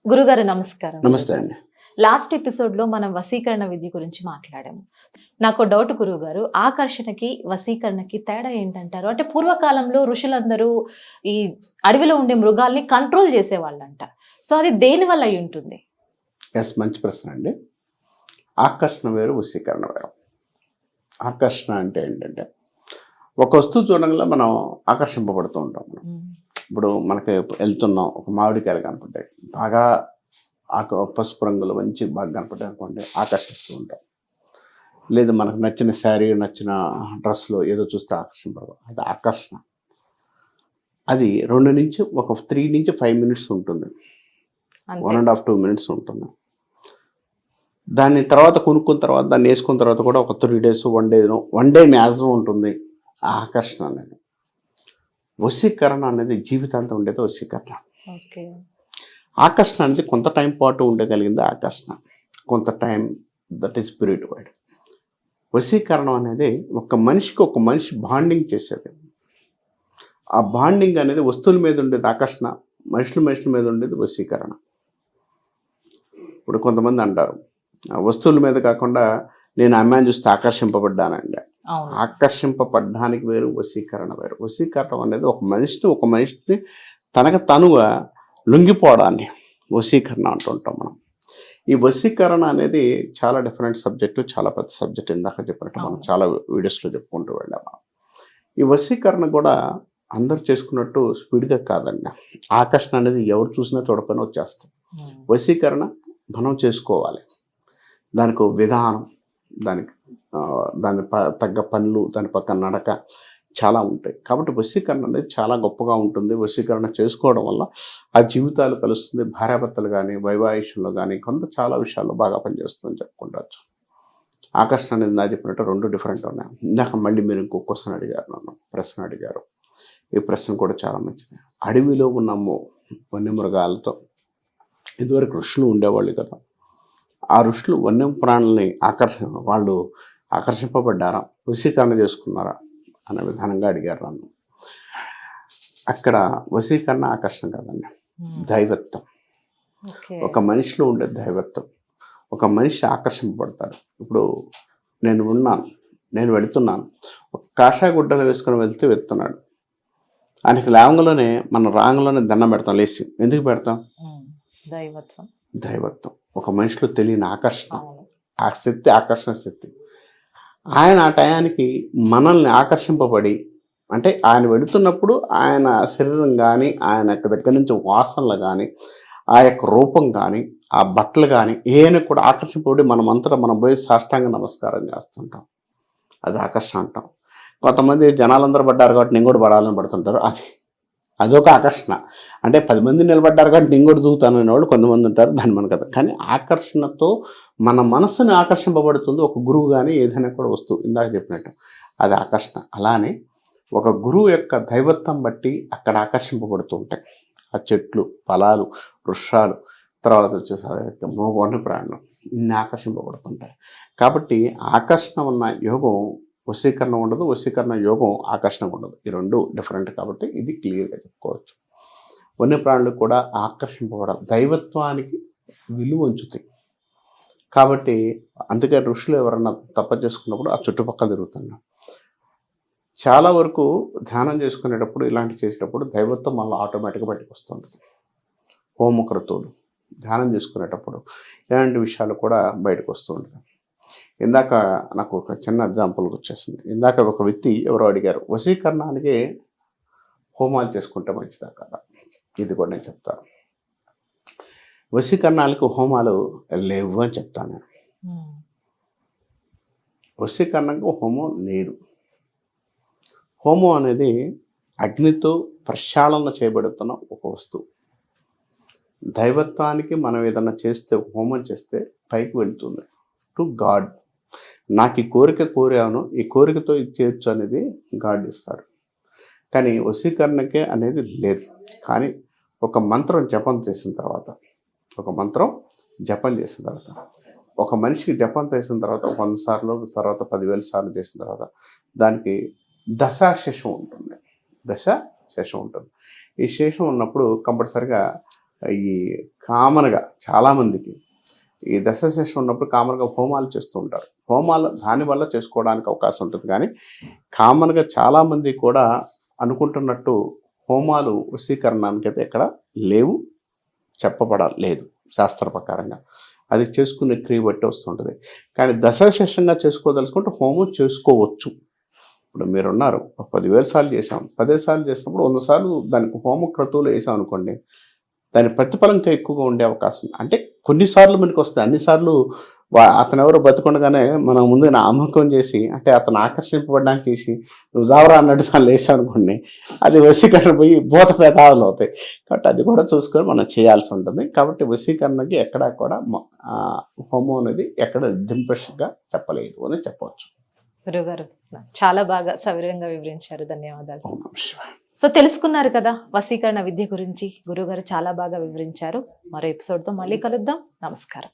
గురుగారు నమస్కారం. నమస్తే అండి. లాస్ట్ ఎపిసోడ్ లో మనం వశీకరణ విద్య గురించి మాట్లాడాము. నాకు డౌట్ గురువుగారు, ఆకర్షణకి వశీకరణకి తేడా ఏంటంటారు? అంటే పూర్వకాలంలో ఋషులందరూ ఈ అడవిలో ఉండే మృగాల్ని కంట్రోల్ చేసేవాళ్ళంట. సో అది దేని వల్ల అయి ఉంటుంది? మంచి ప్రశ్న అండి. ఆకర్షణ వేరు, వశీకరణ వేరు. ఆకర్షణ అంటే ఏంటంటే ఒక వస్తువు చూడంగా మనం ఆకర్షింపబడుతూ ఉంటాం. ఇప్పుడు మనకి వెళ్తున్నాం, ఒక మామిడికాయలు కనపడ్డాయి, బాగా పసుపు రంగులో మంచి బాగా కనపడ్డాయి అనుకోండి, ఆకర్షిస్తూ ఉంటాం. లేదా మనకు నచ్చిన శారీ, నచ్చిన డ్రెస్లో ఏదో చూస్తే ఆకర్షింపడం, అది ఆకర్షణ. అది 3 నుంచి 5 మినిట్స్ ఉంటుంది, 1.5 2 మినిట్స్ ఉంటుంది. దాన్ని తర్వాత కొనుక్కున్న తర్వాత, దాన్ని వేసుకున్న తర్వాత కూడా ఒక 3 days 1 డే మ్యాక్సిమం ఉంటుంది ఆ ఆకర్షణ అనేది. వశీకరణ అనేది జీవితాంతం ఉండేది వశీకరణ. ఆకర్షణ అనేది కొంత టైం పాటు ఉండగలిగింది ఆకర్షణ, కొంత time, that is period wide. వశీకరణం అనేది ఒక మనిషి బాండింగ్ చేసేది. ఆ బాండింగ్ అనేది వస్తువుల మీద ఉండేది ఆకర్షణ, మనుషుల మీద ఉండేది వశీకరణ. ఇప్పుడు కొంతమంది అంటారు, వస్తువుల మీద కాకుండా నేను అమ్మాయిని చూస్తే ఆకర్షింపబడ్డానండి. ఆకర్షింపబడ్డానికి వేరు, వశీకరణ వేరు. వశీకరణం అనేది ఒక మనిషిని తనకు తనుగా లొంగిపోవడాన్ని వశీకరణ అంటుంటాం మనం. ఈ వశీకరణ అనేది చాలా డిఫరెంట్ సబ్జెక్టు, చాలా పెద్ద సబ్జెక్ట్. ఇందాక చెప్పినట్టు మనం చాలా వీడియోస్లో చెప్పుకుంటూ వెళ్ళాము. ఈ వశీకరణ కూడా అందరూ చేసుకున్నట్టు స్పీడ్గా కాదండి. ఆకర్షణ అనేది ఎవరు చూసినా చూడకపోయినా వచ్చేస్తుంది. వశీకరణ మనం చేసుకోవాలి. దానికి విధానం, దాని తగ్గ పనులు, దాని పక్కన నడక చాలా ఉంటాయి. కాబట్టి వశీకరణ అనేది చాలా గొప్పగా ఉంటుంది. వశీకరణ చేసుకోవడం వల్ల ఆ జీవితాలు కలుస్తుంది. భార్యాభర్తలు కానీ, వైవాహికంలో కానీ చాలా విషయాల్లో బాగా పనిచేస్తుందని చెప్పుకుంటవచ్చు. ఆకర్షణ అనేది నా చెప్పినట్టు 2 డిఫరెంట్ ఉన్నాయి. ఇందాక మళ్ళీ మీరు ఇంకో ప్రశ్న అడిగారు. ఈ ప్రశ్న కూడా చాలా మంచిది. అడవిలో ఉన్న వన్యమృగాలతో ఇదివరకు ఋషులు ఉండేవాళ్ళు కదా, ఆ ఋషులు వన్య ప్రాణుల్ని వాళ్ళు ఆకర్షింపబడ్డారా, వశీకరణ చేసుకున్నారా అనే విధానంగా అడిగారు నన్ను. అక్కడ వశీకరణ ఆకర్షణ కాదండి, దైవత్వం. ఒక మనిషిలో ఉండే దైవత్వం. ఒక మనిషి ఆకర్షింపబడతాడు. ఇప్పుడు నేను వెళుతున్నాను, ఒక కాషాయ గుడ్డలు వేసుకొని వెళ్తున్నాడు. ఆయనకి రాంగంలోనే దండం పెడతాం, లేచి. ఎందుకు పెడతాం? దైవత్వం. ఒక మనిషిలో తెలియని ఆకర్షణ, ఆ శక్తి, ఆకర్షణ శక్తి. ఆయన ఆ టయానికి మనల్ని ఆకర్షింపబడి, అంటే ఆయన వెళుతున్నప్పుడు ఆయన శరీరం కానీ, ఆయన యొక్క దగ్గర నుంచి వాసనలు కానీ, ఆ యొక్క రూపం కానీ, ఆ బట్టలు కానీ ఏమైనా కూడా ఆకర్షింపబడి మనం పోయి సాష్టాంగ నమస్కారం చేస్తుంటాం. అది ఆకర్షణ అంటాం. కొంతమంది జనాలందరూ పడ్డారు కాబట్టి నేను కూడా పడాలని పడుతుంటారు. అదొక ఆకర్షణ. అంటే 10 మంది నిలబడ్డారు కాబట్టి నేను కూడా దూకుతాననే వాళ్ళు కొంతమంది ఉంటారు. దాన్ని మన కదా. కానీ ఆకర్షణతో మన మనస్సుని ఆకర్షింపబడుతుంది. ఒక గురువు కానీ ఏదైనా కూడా వస్తువు, ఇందాక చెప్పినట్టు అది ఆకర్షణ. అలానే ఒక గురువు యొక్క దైవత్వం బట్టి అక్కడ ఆకర్షింపబడుతూ ఉంటాయి. ఆ చెట్లు, ఫలాలు, వృక్షాలు, తర్వాత వచ్చేసరికి వన్య ప్రాణులు, ఇన్ని ఆకర్షింపబడుతుంటాయి. కాబట్టి ఆకర్షణ ఉన్న యోగం వశీకరణ ఉండదు, వశీకరణ యోగం ఆకర్షణ ఉండదు. ఈ 2 డిఫరెంట్. కాబట్టి ఇది క్లియర్గా చెప్పుకోవచ్చు. వన్యప్రాణులు కూడా ఆకర్షింపబడాలి, దైవత్వానికి విలువ ఉంచుతాయి. కాబట్టి అందుకే ఋషులు ఎవరన్నా తప్ప చేసుకున్నప్పుడు ఆ చుట్టుపక్కల తిరుగుతున్నారు. చాలా వరకు ధ్యానం చేసుకునేటప్పుడు, ఇలాంటి చేసేటప్పుడు దైవత్వం మళ్ళీ ఆటోమేటిక్గా బయటకు వస్తుంటుంది. హోమక్రతువులు ధ్యానం చేసుకునేటప్పుడు ఇలాంటి విషయాలు కూడా బయటకు వస్తూ ఉంటుంది. ఇందాక నాకు ఒక చిన్న ఎగ్జాంపుల్ వచ్చేసింది. ఇందాక ఒక వ్యక్తి ఎవరో అడిగారు, వశీకరణానికి హోమాలు చేసుకుంటే మంచిదా కదా? ఇది కూడా నేను చెప్తాను. వశీకరణాలకు హోమాలు లేవు అని చెప్తాను నేను. వశీకరణకు హోమం లేదు. హోమం అనేది అగ్నితో ప్రక్షాళన చేయబడుతున్న ఒక వస్తువు. దైవత్వానికి మనం ఏదన్నా చేస్తే, హోమం చేస్తే పైకి వెళ్తుంది, టు గాడ్. నాకు ఈ కోరిక కోరాను, ఈ కోరికతో ఇది చేయొచ్చు అనేది గాడ్ ఇస్తాడు. కానీ వశీకరణకే అనేది లేదు. కానీ ఒక మంత్రం జపం చేసిన తర్వాత, ఒక మనిషికి జపం చేసిన తర్వాత 100 సార్లు, తర్వాత 10,000 సార్లు చేసిన తర్వాత దానికి దశాశేషం ఉంటుంది. ఈ శేషం ఉన్నప్పుడు కంపల్సరిగా ఈ కామన్గా చాలామందికి ఈ దశశేషం ఉన్నప్పుడు కామన్గా హోమాలు చేస్తూ ఉంటారు. హోమాలు దానివల్ల చేసుకోవడానికి అవకాశం ఉంటుంది. కానీ కామన్గా చాలామంది కూడా అనుకుంటున్నట్టు హోమాలు వశీకరణానికైతే ఎక్కడ లేవు, చెప్పబడలేదు శాస్త్ర ప్రకారంగా. అది చేసుకునే క్రియ బట్టి వస్తుంటుంది. కానీ దశశేషంగా చేసుకోదలుచుకుంటే హోమం చేసుకోవచ్చు. ఇప్పుడు మీరున్నారు 10,000 సార్లు చేసాం, 10 సార్లు చేసినప్పుడు 100 సార్లు దానికి హోమ క్రతువులు వేసాం అనుకోండి, దాని ప్రతిఫలం ఇంకా ఎక్కువగా ఉండే అవకాశం ఉంది. అంటే కొన్నిసార్లు మనకి వస్తుంది, అన్నిసార్లు అతను ఎవరో బతికుండగానే మనం ముందు నామకం చేసి, అంటే అతను ఆకర్షింపబడడానికి చేసి నువ్వు జావరా అన్నట్టు దాన్ని వేసాం అనుకోండి, అది వశీకరణ పోయి భూత పేతాలు అవుతాయి. కాబట్టి అది కూడా చూసుకొని మనం చేయాల్సి ఉంటుంది. కాబట్టి వశీకరణకి ఎక్కడా కూడా హోమం అనేది ఎక్కడ నిర్దిష్టంగా చెప్పలేదు అని చెప్పవచ్చు. గురుగారు చాలా బాగా సవివరంగా వివరించారు, ధన్యవాదాలు. ఓం నమః శివాయ. సో తెలుసుకున్నారు కదా వశీకరణ విద్య గురించి, గురుగారు చాలా బాగా వివరించారు. మరో ఎపిసోడ్తో మళ్ళీ కలుద్దాం. నమస్కారం.